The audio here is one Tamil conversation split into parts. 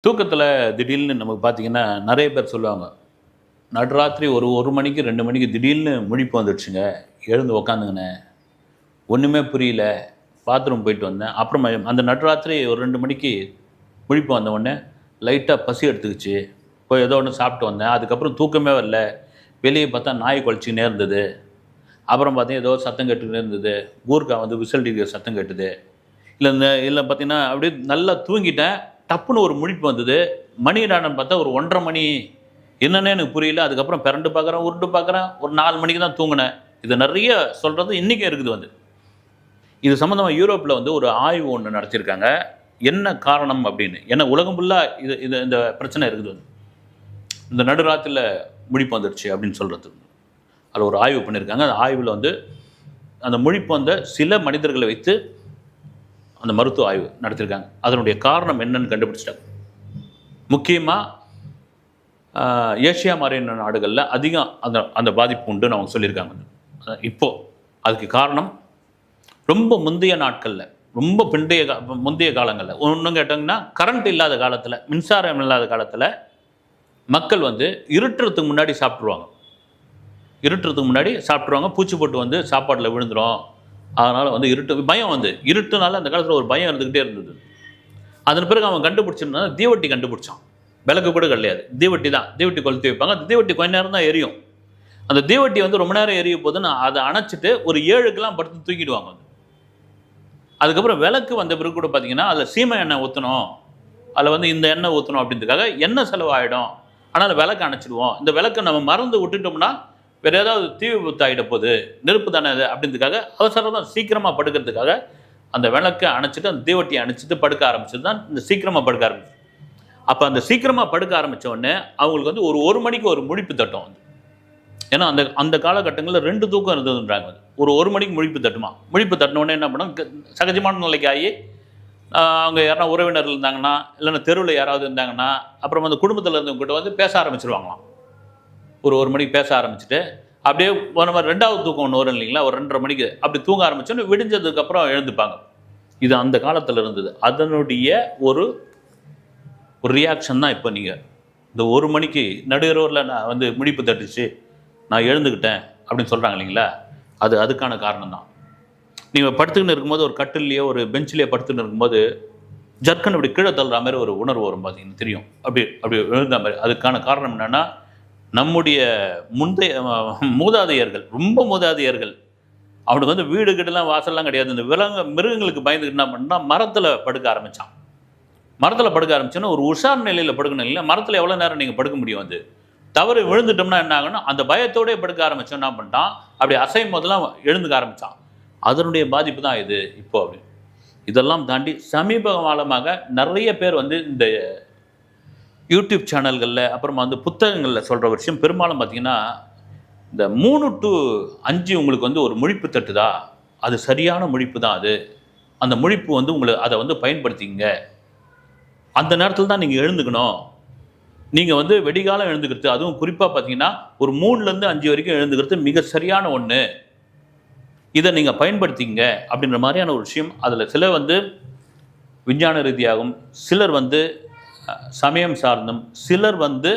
தூக்கத்தில திடீர்னு நமக்கு பார்த்தீங்கன்னா, நெறைய பேர் சொல்லுவாங்க. நடுராத்திரி ஒரு 1 மணிக்கு, 2 மணிக்கு திடீர்னு முழிப்பு வந்துடுச்சுங்க. எழுந்து உட்காந்துக்கினேன். ஒண்ணுமே புரியல. பாத்ரூம் போயிட்டு வந்தேன். அப்புறமா அந்த நடுராத்திரி ஒரு 2 மணிக்கு முழிப்பு வந்த உடனே, லைட்டா பசி எடுத்துக்கிச்சு. போய் ஏதோ ஒண்ணு சாப்பிட்டு வந்தேன். அதுக்கப்புறம் தூக்கமே வரல. வெளிய பார்த்தா நாய் குலைச்சுக்கினே இருந்தது. அப்புறம் பார்த்தீங்கன்னா, ஏதோ சத்தம் கேட்டுக்கினே இருந்தது. கூர்க்கா வந்து விசில் அடிக்கிற சத்தம் கேட்டுது. இல்ல பார்த்தீங்கன்னா, அப்படியே நல்லா தூங்கிட்டேன். டப்புன்னு ஒரு முழிப்பு வந்தது. மணி என்னான்னு பார்த்தா ஒரு 1:30 மணி. என்னன்னே எனக்கு புரியல. அதுக்கப்புறம் பெரண்டு பார்க்குறேன், உருண்டு பார்க்குறேன். ஒரு 4 மணிக்கு தான் தூங்குனேன். இது நெறைய சொல்றது இன்னைக்கும் இருக்குது வந்து. இது சம்மந்தமா யூரோப்ல வந்து ஒரு ஆய்வு ஒண்ணு நடத்தியிருக்காங்க. என்ன காரணம் அப்படின்னு. ஏன்னா உலகம் ஃபுல்லா இது இது இந்த பிரச்சனை இருக்குது வந்து. இந்த நடுராத்திரில முழிப்பு வந்துருச்சு அப்படின்னு சொல்றது. அதுல ஒரு ஆய்வு பண்ணியிருக்காங்க. அந்த ஆய்வுல வந்து அந்த முழிப்பு வந்த சில மனிதர்களை வைத்து அந்த மருத்துவ ஆய்வு நடத்தியிருக்காங்க. அதனுடைய காரணம் என்னன்னு கண்டுபிடிச்சிட்டாங்க. முக்கியமா ஏசியா மாரியான நாடுகள்ல அதிகம் அந்த அந்த பாதிப்பு உண்டுன்னு அவங்க சொல்லியிருக்காங்க. இப்போ அதுக்கு காரணம் ரொம்ப முந்தைய நாட்கள்ல, ரொம்ப முந்தைய காலங்கள்ல இன்னும் கேட்டாங்கன்னா, கரண்ட் இல்லாத காலத்துல, மின்சாரம் இல்லாத காலத்துல மக்கள் வந்து இருட்டுறதுக்கு முன்னாடி சாப்பிட்டுருவாங்க. இருட்டுறதுக்கு முன்னாடி சாப்பிட்டுருவாங்க. பூச்சி பொட்டு வந்து சாப்பாட்டுல விழுந்துரும். அதனால வந்து பயம் வந்து இருட்டுனால அந்த காலத்துல ஒரு பயம் இருந்துகிட்டே இருந்தது. அதன் பிறகு அவன் கண்டுபிடிச்சிருந்தா தீவட்டி கண்டுபிடிச்சான். விளக்கு கூட கிடையாது. தீவட்டி தான். தீவட்டி கொளுத்தி வைப்பாங்க. அந்த தீவட்டி கொஞ்ச நேரம் தான் எரியும். அந்த தீவட்டி வந்து ரொம்ப நேரம் எரிய போதுன்னு அதை அணைச்சிட்டு ஒரு 7க்கெல்லாம் படுத்து தூக்கிடுவாங்க. அதுக்கப்புறம் விளக்கு வந்த பிறகு கூட பார்த்தீங்கன்னா, அதில் சீமை எண்ணெய் ஊற்றணும். அதில் வந்து இந்த எண்ணெய் ஊற்றணும் அப்படின்றதுக்காக எண்ணெய் செலவாயிடும். ஆனால் விளக்கு அணைச்சிடுவோம். இந்த விளக்கை நம்ம மறந்து விட்டுட்டோம்னா வேற ஏதாவது தீ விபத்து ஆகிட போகுது. நெருப்பு தானே அது அப்படின்றதுக்காக அவசரமாக சீக்கிரமாக படுக்கிறதுக்காக அந்த விளக்கை அணைச்சிட்டு அந்த தீவட்டியை அணைச்சிட்டு படுக்க ஆரம்பிச்சது தான் இந்த சீக்கிரமாக படுக்க ஆரம்பிச்சு. அப்போ அந்த சீக்கிரமாக படுக்க ஆரம்பித்த உடனே அவங்களுக்கு வந்து ஒரு மணிக்கு ஒரு முழிப்பு தட்டும் வந்து. ஏன்னா அந்த அந்த காலகட்டங்களில் 2 தூக்கம் இருந்ததுன்றாங்க. ஒரு மணிக்கு முழிப்பு தட்டுமா. முழிப்பு தட்டின உடனே என்ன பண்ணும், சகஜமான நிலைக்கு ஆகி அவங்க யாரா உறவினர்கள் இருந்தாங்கன்னா, இல்லைன்னா தெருவில் யாராவது இருந்தாங்கன்னா, அப்புறம் அந்த குடும்பத்தில் இருந்தவங்ககிட்ட வந்து பேச ஆரம்பிச்சிருவாங்களாம். ஒரு மணிக்கு பேச ஆரம்பிச்சுட்டு அப்படியே நம்ம 2வது தூக்கம் ஒன்று வரும் இல்லைங்களா, ஒரு 2:30 மணிக்கு அப்படி தூங்க ஆரம்பிச்சோன்னு விடிஞ்சதுக்கப்புறம் எழுந்துப்பாங்க. இது அந்த காலத்தில் இருந்தது. அதனுடைய ஒரு ரியாக்ஷன் தான் இப்போ நீங்கள் இந்த 1 மணிக்கு நடுஇரவில் நான் வந்து முழிப்பு தட்டுச்சு, நான் எழுந்துக்கிட்டேன் அப்படின்னு சொல்கிறாங்க இல்லைங்களா, அதுக்கான காரணம் தான். நீங்கள் படுத்துக்கின்னு இருக்கும்போது ஒரு கட்டிலையோ ஒரு பெஞ்சிலேயோ படுத்துக்கின்னு இருக்கும்போது ஜர்க்கன் அப்படி கீழே தள்ளுற மாதிரி ஒரு உணர்வு வரும் பார்த்தீங்கன்னா தெரியும். அப்படி அப்படி எழுந்த மாதிரி. அதுக்கான காரணம் என்னென்னா, நம்முடைய முந்தைய மூதாதையர்கள், ரொம்ப மூதாதையர்கள், அவனுக்கு வந்து வீடு கிட்டலாம் வாசல்லாம் கிடையாது. இந்த மிருகங்களுக்கு பயந்துக்கிட்டு என்ன பண்ணா, மரத்தில் படுக்க ஆரம்பித்தான். மரத்தில் படுக்க ஆரம்பிச்சோன்னா ஒரு உஷார் நிலையில் படுக்கணும் இல்லை. மரத்தில் எவ்வளோ நேரம் நீங்கள் படுக்க முடியும்? வந்து தவறு விழுந்துட்டோம்னா என்ன ஆகணும், அந்த பயத்தோடய படுக்க ஆரம்பித்தோம். என்ன பண்ணிட்டான், அப்படி அசையும் போதெல்லாம் எழுந்துக்க ஆரம்பித்தான். அதனுடைய பாதிப்பு தான் இது இப்போ. அப்படி இதெல்லாம் தாண்டி சமீப காலமாக நிறைய பேர் வந்து இந்த யூடியூப் சேனல்களில் அப்புறமா வந்து புத்தகங்களில் சொல்கிற விஷயம் பெரும்பாலும் பார்த்தீங்கன்னா, இந்த 3 to 5 உங்களுக்கு வந்து ஒரு முழிப்பு தட்டுதா, அது சரியான முழிப்பு தான். அந்த முழிப்பு வந்து அதை வந்து பயன்படுத்திங்க. அந்த நேரத்தில் தான் நீங்கள் எழுந்துக்கணும். நீங்கள் வந்து வெடிகாலம் எழுந்துக்கிறது, அதுவும் குறிப்பாக பார்த்தீங்கன்னா ஒரு 3லேருந்து 5 வரைக்கும் எழுந்துக்கிறது மிக சரியான ஒன்று. இதை நீங்கள் பயன்படுத்திங்க அப்படின்ற மாதிரியான ஒரு விஷயம். அதில் சிலர் வந்து விஞ்ஞான ரீதியாகவும், சிலர் வந்து சமயம் சார்ந்தும், சிலர் வந்து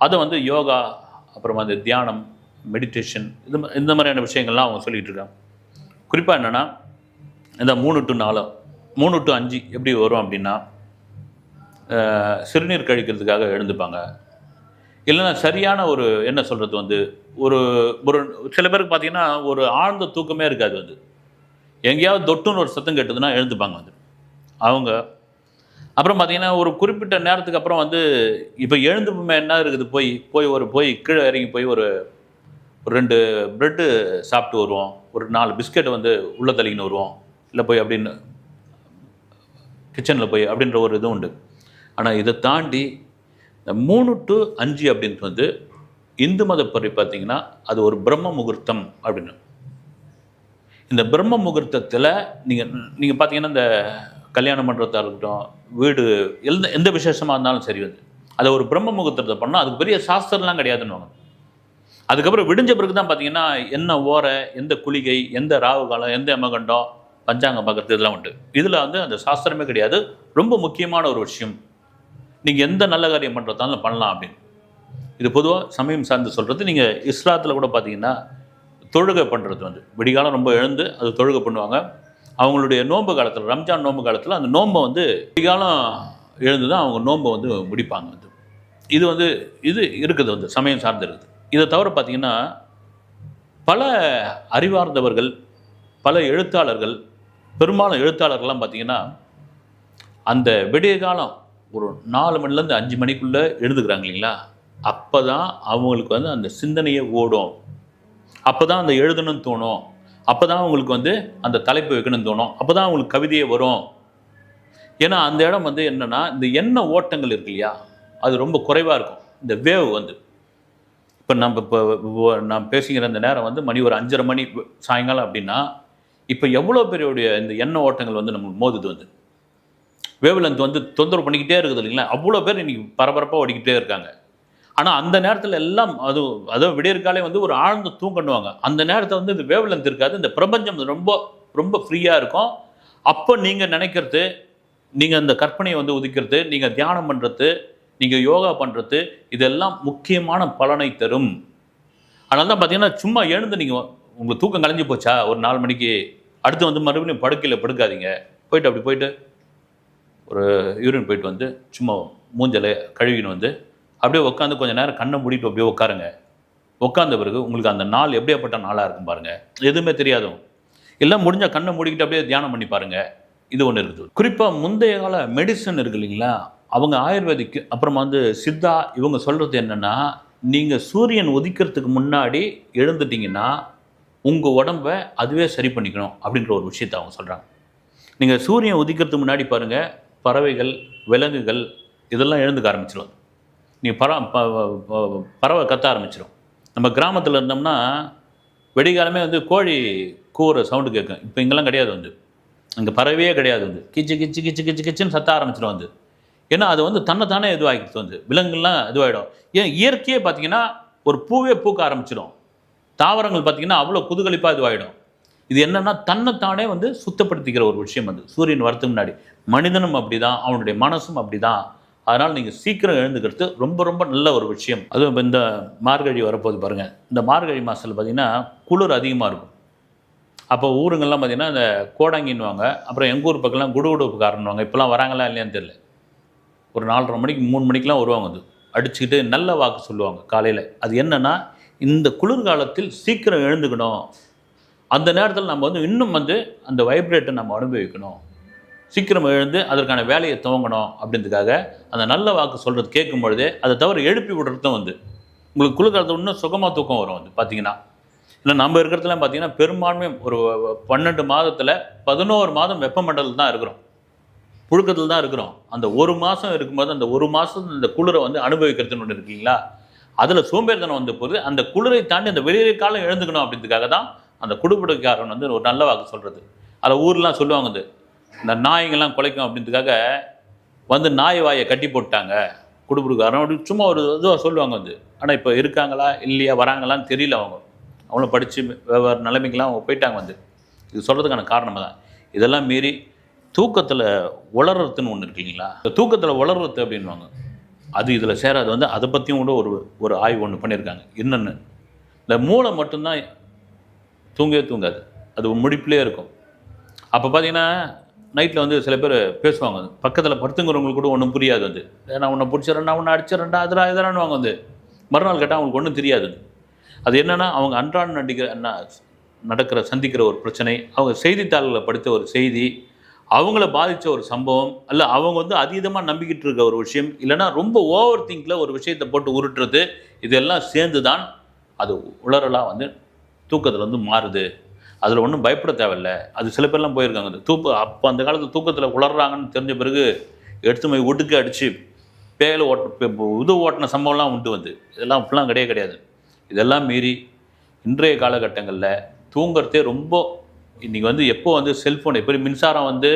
அதை வந்து யோகா, அப்புறம் வந்து தியானம், மெடிடேஷன், இந்த மாதிரியான விஷயங்கள்லாம் அவங்க சொல்லிகிட்டு இருக்காங்க. குறிப்பாக என்னென்னா, இந்த 3 to 4, 3 to 5 எப்படி வரும் அப்படின்னா, சிறுநீர் கழிக்கிறதுக்காக எழுந்துப்பாங்க. இல்லைன்னா சரியான ஒரு என்ன சொல்கிறது வந்து ஒரு சில பேருக்கு பார்த்தீங்கன்னா ஒரு ஆழ்ந்த தூக்கமே இருக்காது. வந்து எங்கேயாவது தொட்டுன்னு ஒரு சத்தம் கேட்டதுன்னா எழுந்துப்பாங்க வந்து அவங்க. அப்புறம் பார்த்தீங்கன்னா ஒரு குறிப்பிட்ட நேரத்துக்கு அப்புறம் வந்து இப்போ எழுந்துமே என்ன இருக்குது, போய் கீழே இறங்கி போய் ஒரு 2 ப்ரெட்டு சாப்பிட்டு வருவோம், ஒரு 4 பிஸ்கெட்டை வந்து உள்ளே தள்ளிக்கின்னு வருவோம், இல்லை போய் அப்படின்னு கிச்சனில் போய் அப்படின்ற ஒரு இது உண்டு. ஆனால் இதை தாண்டி இந்த 3 to 5 அப்படின்ட்டு வந்து இந்து மதப்படி பார்த்தீங்கன்னா அது ஒரு பிரம்ம முகூர்த்தம் அப்படின்னு. இந்த பிரம்ம முகூர்த்தத்தில் நீங்கள் பார்த்தீங்கன்னா இந்த கல்யாணம் பண்ணுறதா இருக்கட்டும், வீடு எந்த விசேஷமாக இருந்தாலும் சரி, வந்து அதை ஒரு பிரம்ம முகூர்த்தத்தை பண்ணால் அதுக்கு பெரிய சாஸ்திரம்லாம் கிடையாதுன்னு. அதுக்கப்புறம் விடிஞ்ச பிறகு தான் பார்த்தீங்கன்னா என்ன ஓரை, எந்த குளிகை, எந்த ராகு காலம், எந்த யமகண்டம், பஞ்சாங்கம் பார்க்குறது இதெல்லாம் உண்டு. இதில் வந்து அந்த சாஸ்திரமே கிடையாது. ரொம்ப முக்கியமான ஒரு விஷயம். நீங்கள் எந்த நல்ல காரியம் பண்ணுறதாலும் பண்ணலாம் அப்படின்னு. இது பொதுவாக சமயம் சார்ந்து சொல்கிறது. நீங்கள் இஸ்லாத்தில் கூட பார்த்தீங்கன்னா தொழுகை பண்ணுறது வந்து விடிகாலம் ரொம்ப எழுந்து அது தொழுகை பண்ணுவாங்க. அவங்களுடைய நோன்பு காலத்தில், ரம்ஜான் நோன்பு காலத்தில் அந்த நோன்பை வந்து விடிகாலம் எழுந்து தான் அவங்க நோன்பை வந்து முடிப்பாங்க வந்து. இது வந்து இது இருக்குது வந்து சமயம் சார்ந்து இருக்குது. இதை தவிர பார்த்தீங்கன்னா பல அறிவார்ந்தவர்கள், பல எழுத்தாளர்கள், பெரும்பாலும் எழுத்தாளர்கள்லாம் பார்த்தீங்கன்னா அந்த விடிய காலம் ஒரு 4 மணிலேருந்து 5 மணிக்குள்ளே எழுதுக்கிறாங்க இல்லைங்களா, அப்போ தான் அவங்களுக்கு வந்து அந்த சிந்தனையை ஓடும், அப்போ தான் அந்த எழுதணும்னு தோணும், அப்போ தான் அவங்களுக்கு வந்து அந்த தலைப்பு வைக்கணும்னு தோணும், அப்போ தான் அவங்களுக்கு கவிதையே வரும். ஏன்னா அந்த இடம் வந்து என்னென்னா இந்த எண்ண ஓட்டங்கள் இருக்கு இல்லையா, அது ரொம்ப குறைவாக இருக்கும். இந்த வேவ் வந்து இப்போ நான் பேசுகிற அந்த நேரம் வந்து மணி ஒரு 5:30 மணி சாயங்காலம் அப்படின்னா, இப்போ எவ்வளோ பெரிய இந்த எண்ண ஓட்டங்கள் வந்து நம்மளுக்கு மோதுது வந்து வேவ் லென்த் வந்து தொந்தரவு பண்ணிக்கிட்டே இருக்குது இல்லைங்களா. அவ்வளோ பேர் இன்றைக்கி பரபரப்பாக ஓடிக்கிட்டே இருக்காங்க. ஆனால் அந்த நேரத்தில் எல்லாம் அதோ விடியற்காலே வந்து ஒரு ஆழ்ந்த தூங்கணுவாங்க. அந்த நேரத்தில் வந்து இந்த வேவ் லென்த் இருக்காது, இந்த பிரபஞ்சம் ரொம்ப ரொம்ப ஃப்ரீயாக இருக்கும். அப்போ நீங்கள் நினைக்கிறது, நீங்கள் அந்த கற்பனையை வந்து உதிக்கிறது, நீங்கள் தியானம் பண்ணுறது, நீங்கள் யோகா பண்ணுறது, இதெல்லாம் முக்கியமான பலனை தரும். அதனால தான் பார்த்தீங்கன்னா சும்மா எழுந்து நீங்கள் உங்களுக்கு தூக்கம் கலைஞ்சி போச்சா ஒரு 4 மணிக்கு, அடுத்து வந்து மறுபடியும் படுக்கையில் படுக்காதீங்க. அப்படி போயிட்டு ஒரு யூரின் போயிட்டு வந்து சும்மா மூஞ்சலை கழுவின்னு வந்து அப்படியே உட்காந்து கொஞ்சம் நேரம் கண்ணை மூடிட்டு அப்படியே உட்காருங்க. உட்காந்த பிறகு உங்களுக்கு அந்த நாள் எப்படியாப்பட்ட நாளாக இருக்கும் பாருங்கள், எதுவுமே தெரியாதும். எல்லாம் முடிஞ்சால் கண்ணை மூடிக்கிட்டு அப்படியே தியானம் பண்ணி பாருங்கள். இது ஒன்று இருக்குது. குறிப்பாக முந்தைய கால மெடிசன் இருக்குது இல்லைங்களா, அவங்க ஆயுர்வேதிக்கு அப்புறமா வந்து சித்தா இவங்க சொல்கிறது என்னென்னா, நீங்கள் சூரியன் உதிக்கிறதுக்கு முன்னாடி எழுந்துட்டிங்கன்னா உங்கள் உடம்பை அதுவே சரி பண்ணிக்கணும் அப்படின்ற ஒரு விஷயத்தை அவங்க சொல்கிறாங்க. நீங்கள் சூரியன் உதிக்கிறதுக்கு முன்னாடி பாருங்கள், பறவைகள், விலங்குகள் இதெல்லாம் எழுந்துக்க ஆரம்பிச்சிடும். நீங்கள் பறவை கத்த ஆரம்பிச்சிடும். நம்ம கிராமத்தில் இருந்தோம்னா வெடிகாலமே வந்து கோழி கூவுற சவுண்டு கேட்கும். இப்போ இங்கெல்லாம் கிடையாது வந்து, அங்கே பறவையே கிடையாது வந்து, கிச்சு கிச்சு கிச்சு கிச்சு கிச்சுன்னு சத்த ஆரம்பிச்சிடும் வந்து. ஏன்னா அது வந்து தன்னைத்தானே இதுவாகிடுது வந்து, விலங்குலாம் இதுவாகிடும். ஏன் இயற்கையே பார்த்தீங்கன்னா ஒரு பூவே பூக்க ஆரம்பிச்சிடும். தாவரங்கள் பார்த்தீங்கன்னா அவ்வளோ குதூகலிப்பாக இதுவாகிடும். இது என்னென்னா தன்னைத்தானே வந்து சுத்தப்படுத்திக்கிற ஒரு விஷயம் வந்து சூரியன் வரத்துக்கு முன்னாடி. மனிதனும் அப்படி தான், அவனுடைய மனசும் அப்படி தான். அதனால் நீங்கள் சீக்கிரம் எழுந்துக்கிறது ரொம்ப ரொம்ப நல்ல ஒரு விஷயம். அதுவும் இப்போ இந்த மார்கழி வரப்போது பாருங்கள், இந்த மார்கழி மாதத்தில் பார்த்திங்கன்னா குளிர் அதிகமாக இருக்கும். அப்போ ஊருங்கள்லாம் பார்த்திங்கன்னா இந்த கோடாங்கின்னுவாங்க, அப்புறம் எங்கள் ஊர் பக்கம்லாம் குடுகுடுப்புக்காரன்னுவாங்க. இப்போலாம் வராங்களா இல்லையான்னு தெரியல. ஒரு 4:30 மணிக்கு 3 மணிக்கெலாம் வருவாங்க வந்து, அடிச்சுக்கிட்டு நல்ல வாக்கு சொல்லுவாங்க காலையில். அது என்னென்னா இந்த குளிர்காலத்தில் சீக்கிரம் எழுந்துக்கணும், அந்த நேரத்தில் நம்ம வந்து இன்னும் வந்து அந்த வைப்ரேட்டை நம்ம அனுபவிக்கணும், சீக்கிரம் எழுந்து அதற்கான வேலையை துவங்கணும் அப்படின்றதுக்காக அந்த நல்ல வாக்கு சொல்கிறது கேட்கும் பொழுதே அதை தவிர எழுப்பி விடுறதும் வந்து உங்களுக்கு குளிர்காலத்தில் இன்னும் சுகமாக தூக்கம் வரும் வந்து பார்த்தீங்கன்னா. இல்லை நம்ம இருக்கிறதுலாம் பார்த்தீங்கன்னா பெரும்பான்மை ஒரு 12 மாதத்தில் 11 மாதம் வெப்பமண்டலத்தில் தான் இருக்கிறோம், புழுக்கத்தில் தான் இருக்கிறோம். அந்த ஒரு மாதம் இருக்கும்போது அந்த ஒரு மாதம் இந்த குளிரை வந்து அனுபவிக்கிறதுன்னு ஒன்று இருக்கீங்களா, அதில் சோம்பேறித்தனம் வந்த போது அந்த குளிரை தாண்டி அந்த வெளியே காலம் எழுந்துக்கணும் அப்படின்றதுக்காக தான் அந்த குடுப்பிடுக்காரன் வந்து ஒரு நல்ல வாக்கு சொல்கிறது. அதில் ஊர்லாம் சொல்லுவாங்க வந்து, இந்த நாய்ங்கெல்லாம் குலைக்கும் அப்படின்றதுக்காக வந்து நாய் வாயை கட்டி போட்டாங்க குடுப்பிடுக்காரன் அப்படி சும்மா ஒரு இதுவாக சொல்லுவாங்க வந்து. ஆனால் இப்போ இருக்காங்களா இல்லையா வராங்களான்னு தெரியல. அவங்கள படித்து வெவ்வேறு நிலைமைக்கெல்லாம் அவங்க போயிட்டாங்க வந்து. இது சொல்கிறதுக்கான காரணமாக தான். இதெல்லாம் மீறி தூக்கத்தில் உளறத்துன்னு ஒன்று இருக்குங்களா, இந்த தூக்கத்தில் உளறது அப்படின்வாங்க, அது இதில் சேராது வந்து. அதை பற்றியும் கூட ஒரு ஆய்வு ஒன்று பண்ணியிருக்காங்க. என்னென்னு, இந்த மூளை மட்டும்தான் தூங்கவே தூங்காது, அது முடிப்பிலே இருக்கும். அப்போ பார்த்தீங்கன்னா நைட்டில் வந்து சில பேர் பேசுவாங்க, பக்கத்தில் படுத்துங்கிறவங்களுக்கு கூட ஒன்றும் புரியாது வந்து. நான் உன்னை பிடிச்சிடறேன், நான் உன்னை அடிச்சிடறேன்டா, அதெல்லாம் இதெல்லாம்னுவாங்க வந்து. மறுநாள் கேட்டால் அவங்களுக்கு ஒன்றும் தெரியாது. அது என்னென்னா அவங்க அன்றாட சந்திக்கிற ஒரு பிரச்சனை, அவங்க செய்தித்தாள்களில் படித்த ஒரு செய்தி, அவங்கள பாதித்த ஒரு சம்பவம், அல்ல அவங்க வந்து அதீதமாக நம்பிக்கிட்டு இருக்க ஒரு விஷயம், இல்லைனா ரொம்ப ஓவர் திங்கில் ஒரு விஷயத்தை போட்டு உருட்டுறது, இதெல்லாம் சேர்ந்து தான் அது உளறலாக வந்து தூக்கத்தில் வந்து மாறுது. அதில் ஒன்றும் பயப்பட தேவையில்லை. அது சில பேர்லாம் போயிருக்காங்க அந்த அப்போ அந்த காலத்தில் தூக்கத்தில் உளறாங்கன்னு தெரிஞ்ச பிறகு எடுத்து போய் ஒட்டுக்கு அடித்து பேயில் ஓட்டின சம்பவம்லாம் உண்டு வந்து. இதெல்லாம் அப்படிலாம் கிடையாது. இதெல்லாம் மீறி இன்றைய காலகட்டங்களில் தூங்குறதே ரொம்ப இன்றைக்கி வந்து எப்போ வந்து செல்ஃபோன் எப்படி மின்சாரம் வந்து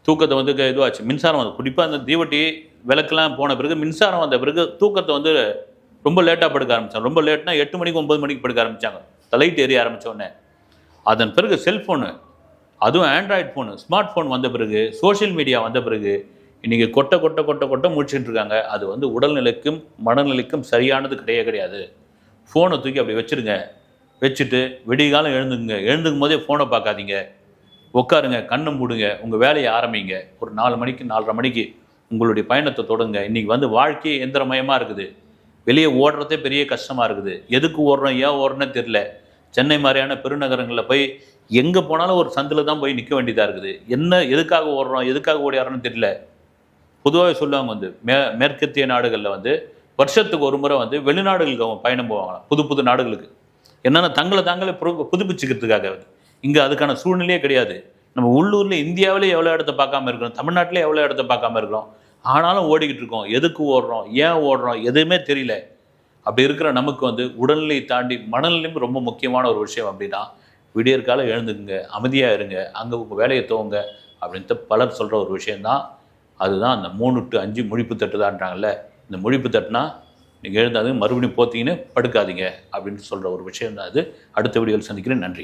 தூக்கத்தை வந்து இதுவாச்சு, மின்சாரம் வந்து குறிப்பாக அந்த தீவட்டி விளக்கெல்லாம் போன பிறகு மின்சாரம் வந்த பிறகு தூக்கத்தை வந்து ரொம்ப லேட்டாக படுக்க ஆரம்பித்தாங்க. ரொம்ப லேட்னா 8 மணிக்கு 9 மணிக்கு படுக்க ஆரம்பித்தாங்க, லைட் எரிய ஆரம்பித்தோடனே. அதன் பிறகு செல்ஃபோனு, அதுவும் ஆண்ட்ராய்டு ஃபோனு, ஸ்மார்ட் ஃபோன் வந்த பிறகு, சோஷியல் மீடியா வந்த பிறகு இன்றைக்கி கொட்ட கொட்ட கொட்ட கொட்ட முடிச்சுட்டு இருக்காங்க. அது வந்து உடல்நிலைக்கும் மனநிலைக்கும் சரியானது கிடையாது. ஃபோனை தூக்கி அப்படி வச்சுருங்க. வச்சுட்டு விடிகாலம் எழுந்துக்குங்க. எழுந்துக்கும் போதே ஃபோனை பார்க்காதீங்க. உட்காருங்க, கண்ணை மூடுங்க, உங்கள் வேலையை ஆரம்பிங்க. ஒரு 4 மணிக்கு 4:30 மணிக்கு உங்களுடைய பயணத்தை தொடங்க. இன்றைக்கி வந்து வாழ்க்கையே எந்திரமயமாக இருக்குது. வெளியே ஓடுறதே பெரிய கஷ்டமாக இருக்குது. எதுக்கு ஓடுறோம், ஏன் ஓடுறோன்னே தெரியல. சென்னை மாதிரியான பெருநகரங்களில் போய் எங்கே போனாலும் ஒரு சந்தில் தான் போய் நிற்க வேண்டியதாக இருக்குது. எதுக்காக ஓடுறோம், எதுக்காக ஓடியாரோன்னு தெரியல. பொதுவாகவே சொல்லுவாங்க வந்து மேற்கத்திய நாடுகளில் வந்து வருஷத்துக்கு ஒரு முறை வந்து வெளிநாடுகளுக்கு அவங்க பயணம் போவாங்களாம், புது புது நாடுகளுக்கு. என்னென்னா தாங்களே புதுப்பிச்சுக்கிறதுக்காக. இங்கே அதுக்கான சூழ்நிலையே கிடையாது. நம்ம உள்ளூரில் இந்தியாவிலே எவ்வளோ இடத்த பார்க்காம இருக்கிறோம், தமிழ்நாட்டிலே எவ்வளோ இடத்த பார்க்காம இருக்கிறோம். ஆனாலும் ஓடிக்கிட்டு இருக்கோம். எதுக்கு ஓடுறோம், ஏன் ஓடுறோம், எதுவுமே தெரியல. அப்படி இருக்கிற நமக்கு வந்து உடல்நிலை தாண்டி மனநிலையும் ரொம்ப முக்கியமான ஒரு விஷயம். அப்படின்னா விடியற்காலம் எழுந்துக்குங்க, அமைதியாக இருங்க, அங்கே உங்கள் வேலையை துவங்க அப்படின்ட்டு பலர் சொல்கிற ஒரு விஷயந்தான். அதுதான் அந்த 3 to 5 முழிப்பு தட்டு தான்றாங்கல்ல. இந்த முழிப்பு தட்டுனா நீங்கள் எழுந்தாது மறுபடியும் போத்தீங்கன்னு படுக்காதீங்க அப்படின்னு சொல்கிற ஒரு விஷயம் தான் அது. அடுத்த வீடியோவில் சந்திக்கிறேன். நன்றி.